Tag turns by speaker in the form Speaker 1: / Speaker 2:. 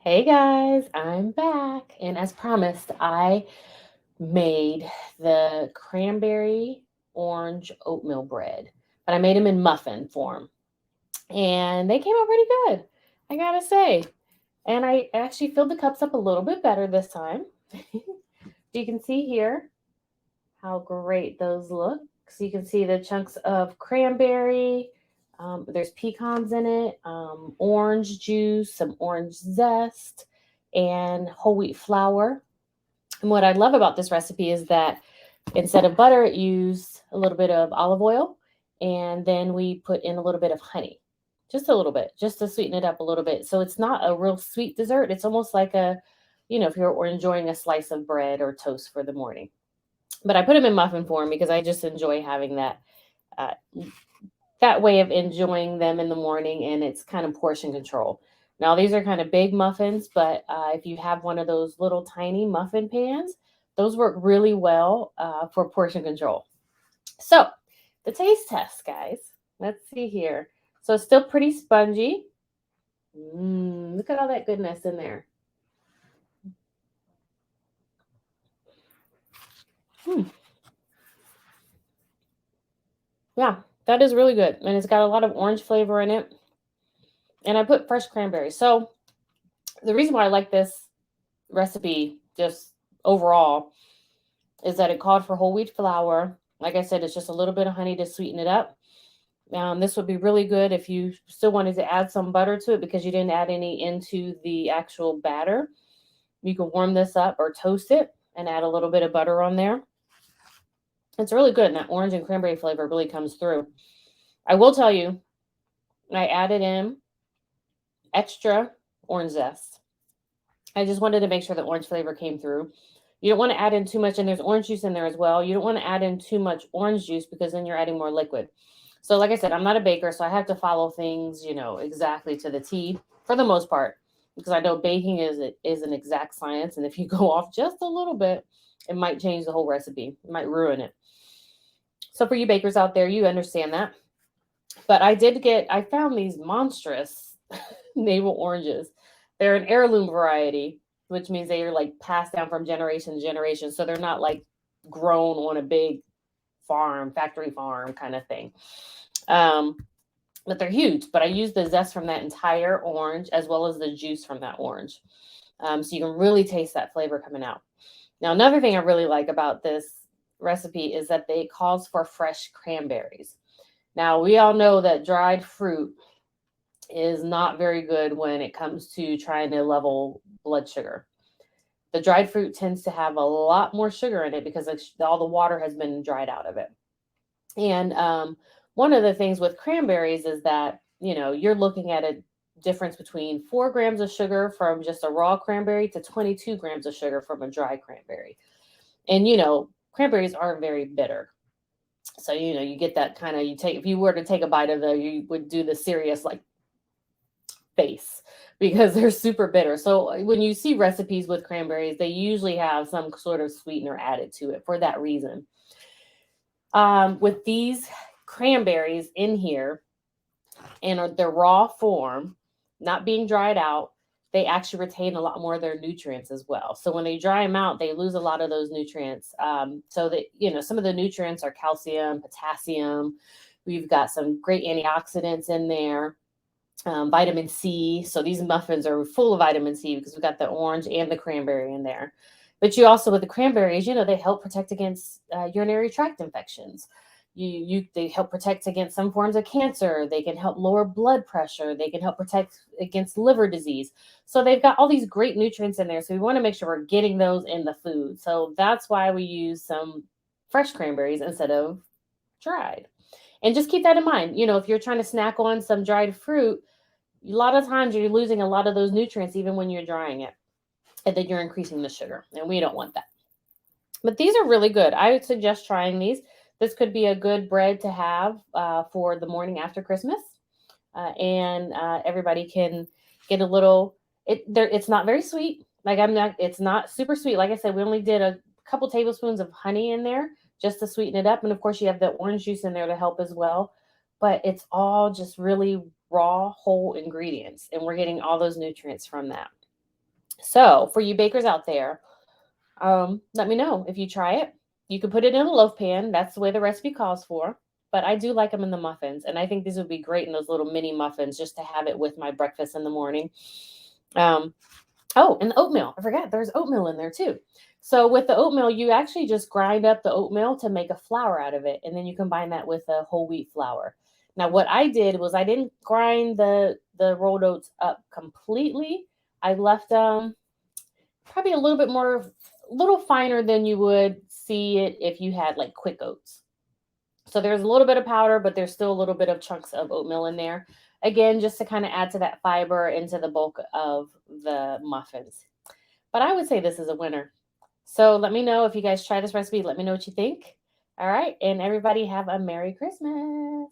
Speaker 1: Hey guys, I'm back. And as promised, I made the cranberry orange oatmeal bread, but I made them in muffin form. And they came out pretty good, I gotta say. And I actually filled the cups up a little bit better this time. You can see here how great those look. So you can see the chunks of cranberry. There's pecans in it, orange juice, some orange zest, and whole wheat flour. And what I love about this recipe is that instead of butter, it used a little bit of olive oil, and then we put in a little bit of honey, just a little bit, just to sweeten it up a little bit. So it's not a real sweet dessert. It's almost like if you're enjoying a slice of bread or toast for the morning. But I put them in muffin form because I just enjoy having uh, that way of enjoying them in the morning, and it's kind of portion control. Now, these are kind of big muffins, but if you have one of those little tiny muffin pans, those work really well for portion control. So, the taste test, guys. Let's see here. So, it's still pretty spongy. Look at all that goodness in there. Hmm. Yeah, that is really good. And it's got a lot of orange flavor in it. And I put fresh cranberries. So, the reason why I like this recipe just overall is that it called for whole wheat flour. Like I said, it's just a little bit of honey to sweeten it up. This would be really good if you still wanted to add some butter to it because you didn't add any into the actual batter. You can warm this up or toast it and add a little bit of butter on there. It's really good, and that orange and cranberry flavor really comes through. I will tell you, I added in extra orange zest. I just wanted to make sure the orange flavor came through. You don't want to add in too much, and there's orange juice in there as well. You don't want to add in too much orange juice because then you're adding more liquid. So, like I said, I'm not a baker, so I have to follow things, exactly to the T for the most part, because I know baking is an exact science, and if you go off just a little bit, it might change the whole recipe. It might ruin it. So, for you bakers out there, you understand that. But I found these monstrous navel oranges. They're an heirloom variety, which means they are like passed down from generation to generation. So they're not like grown on a big farm, factory farm kind of thing. Um, but they're huge. But I use the zest from that entire orange as well as the juice from that orange. So you can really taste that flavor coming out. Now, another thing I really like about this recipe is that it calls for fresh cranberries. Now, we all know that dried fruit is not very good when it comes to trying to level blood sugar. The dried fruit tends to have a lot more sugar in it because all the water has been dried out of it. And one of the things with cranberries is that, you're looking at a difference between 4 grams of sugar from just a raw cranberry to 22 grams of sugar from a dry cranberry. And, cranberries aren't very bitter. So, you get that kind of, if you were to take a bite of it, you would do the serious, like, face because they're super bitter. So when you see recipes with cranberries, they usually have some sort of sweetener added to it for that reason. With these cranberries in here in their raw form, not being dried out, they actually retain a lot more of their nutrients as well. So when they dry them out, they lose a lot of those nutrients. So that some of the nutrients are calcium, potassium. We've got some great antioxidants in there, vitamin C. So these muffins are full of vitamin C because we've got the orange and the cranberry in there. But you also, with the cranberries, they help protect against urinary tract infections. They help protect against some forms of cancer. They can help lower blood pressure. They can help protect against liver disease. So they've got all these great nutrients in there. So we want to make sure we're getting those in the food. So that's why we use some fresh cranberries instead of dried. And just keep that in mind. If you're trying to snack on some dried fruit, a lot of times you're losing a lot of those nutrients even when you're drying it. And then you're increasing the sugar. And we don't want that. But these are really good. I would suggest trying these. This could be a good bread to have for the morning after Christmas. And everybody can get a little, it's not very sweet. It's not super sweet. Like I said, we only did a couple tablespoons of honey in there just to sweeten it up. And of course, you have the orange juice in there to help as well. But it's all just really raw, whole ingredients. And we're getting all those nutrients from that. So for you bakers out there, let me know if you try it. You can put it in a loaf pan. That's the way the recipe calls for. But I do like them in the muffins, and I think these would be great in those little mini muffins just to have it with my breakfast in the morning. Um, oh, and the oatmeal. I forgot there's oatmeal in there too. So with the oatmeal, you actually just grind up the oatmeal to make a flour out of it, and then you combine that with a whole wheat flour. Now, what I did was I didn't grind the rolled oats up completely. I left probably a little bit more, a little finer than you would see it if you had like quick oats. So there's a little bit of powder, but there's still a little bit of chunks of oatmeal in there. Again, just to kind of add to that fiber into the bulk of the muffins. But I would say this is a winner. So let me know if you guys try this recipe. Let me know what you think. All right. And everybody have a Merry Christmas.